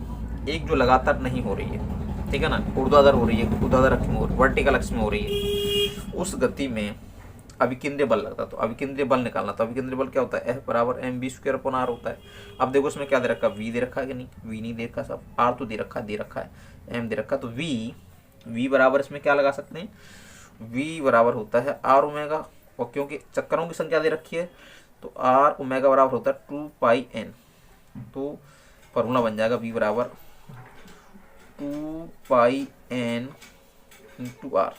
एक जो लगातार नहीं हो रही है, ठीक है ना, ऊर्ध्वाधर हो रही है, ऊर्ध्वाधर अक्ष में हो रही है, वर्टिकल अक्ष में हो रही है, उस गति में अभिकेंद्रीय बल लगता है। तो अभिकेंद्रीय बल निकालना, तो अभिकेंद्रीय बल क्या होता है? F बराबर mv² होता है। अब देखो इसमें क्या दे रखा है? v दे रखा है कि नहीं? v नहीं दे रखा सब, r तो दे रखा है, m दे रखा है। तो v बराबर इसमें क्या लगा सकते हैं? v बराबर होता है r ओमेगा, और क्योंकि चक्करों की संख्या दे रखी है तो r ओमेगा बराबर होता है 2πn। तो फॉर्मूला बन जाएगा v बराबर 2πn × r,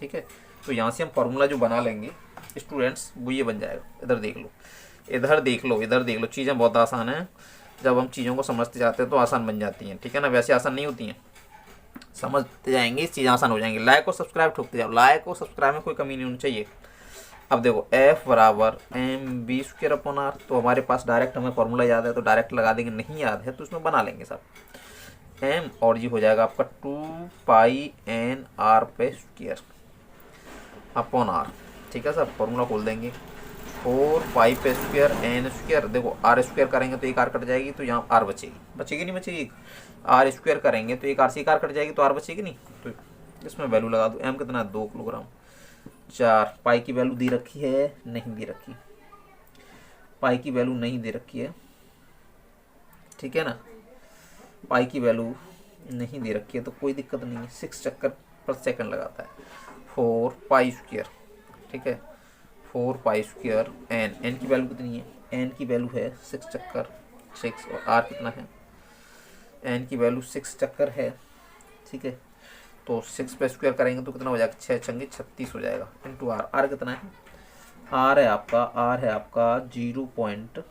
ठीक है। तो यहाँ से हम फॉर्मूला जो बना लेंगे स्टूडेंट्स, वो ये बन जाएगा। इधर देख लो, चीज़ें बहुत आसान हैं। जब हम चीज़ों को समझते जाते हैं तो आसान बन जाती हैं, ठीक है ना। वैसे आसान नहीं होती हैं, समझते जाएंगे चीज़ें आसान हो जाएंगी। लाइक और सब्सक्राइब ठोकते जाओ, लाइक और सब्सक्राइब में कोई कमी नहीं होनी चाहिए। अब देखो F बराबर mv²/r, तो हमारे पास डायरेक्ट हमें फॉर्मूला याद है तो डायरेक्ट लगा देंगे, नहीं याद है तो इसमें बना लेंगे सब। m और जी हो जाएगा आपका 2πn/r², ठीक है सर। फॉर्मूला खोल देंगे 4π² देखो r² करेंगे तो एक r कट जाएगी, तो यहाँ r बचेगी नहीं बचेगी? r² करेंगे तो एक r से एक r कट जाएगी, तो r बचेगी नहीं। तो इसमें वैल्यू लगा दो। m कितना है? 2 किलोग्राम। 4 पाई की वैल्यू दे रखी है? नहीं दे रखी, पाई की वैल्यू नहीं दे रखी है, ठीक है ना। पाई की वैल्यू नहीं दे रखी है तो कोई दिक्कत नहीं है, 6 चक्कर पर सेकंड लगाता है। 4π², ठीक है, 4π² n की वैल्यू कितनी है? n की वैल्यू है 6 चक्कर 6, और r कितना है? n की वैल्यू 6 चक्कर है, ठीक है। तो 6 पे करेंगे तो कितना हो जाएगा? 6 छंगे 36 हो जाएगा, इंटू r। r कितना है? r है आपका 0.1,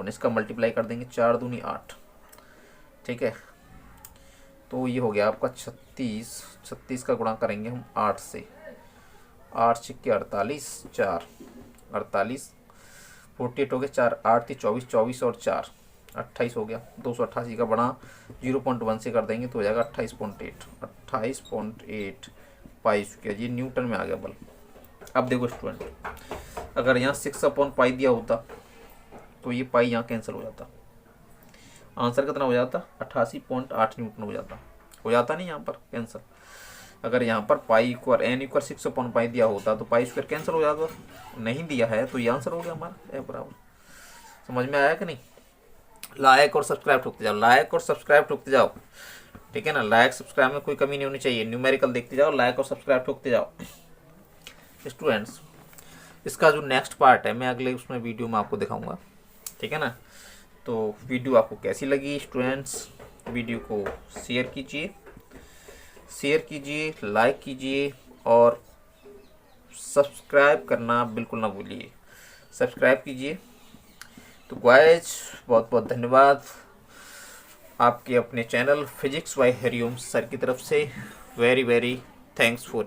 इसका मल्टीप्लाई कर देंगे, 4 दूनी 8, ठीक है। तो ये हो गया आपका 36 का गुणा करेंगे हम 8 से, 8 छक्के 48, 4 48, 48 हो गया, 4 8 थी 24, 24 और 4 28 हो गया। 288 का बड़ा 0.1 से कर देंगे तो हो जाएगा 28.8 π²। ये न्यूटन में आ गया बल। अब देखो स्टूडेंट, अगर यहाँ 6/π दिया होता तो ये पाई यहाँ कैंसिल हो जाता, आंसर कितना हो जाता? 88.8 न्यूटन हो जाता नहीं, यहाँ पर कैंसिल। अगर यहाँ पर पाई इक्वल n = 6/π दिया होता तो π² कैंसिल हो जाता, नहीं दिया है तो ये आंसर हो गया हमारा F बराबर। समझ में आया कि नहीं? लाइक और सब्सक्राइब ठोकते जाओ, ठीक है ना। लाइक सब्सक्राइब में कोई कमी नहीं होनी चाहिए, न्यूमेरिकल देखते जाओ, लाइक और सब्सक्राइब ठोकते जाओ। स्टूडेंट्स, इसका जो नेक्स्ट पार्ट है मैं अगले उसमें वीडियो में आपको दिखाऊंगा, ठीक है ना। तो वीडियो आपको कैसी लगी स्टूडेंट्स? वीडियो को शेयर कीजिए, लाइक कीजिए और सब्सक्राइब करना बिल्कुल ना भूलिए, सब्सक्राइब कीजिए। तो गाइज बहुत बहुत धन्यवाद आपके अपने channel physics bye Hariom sir की तरफ से। Very thanks for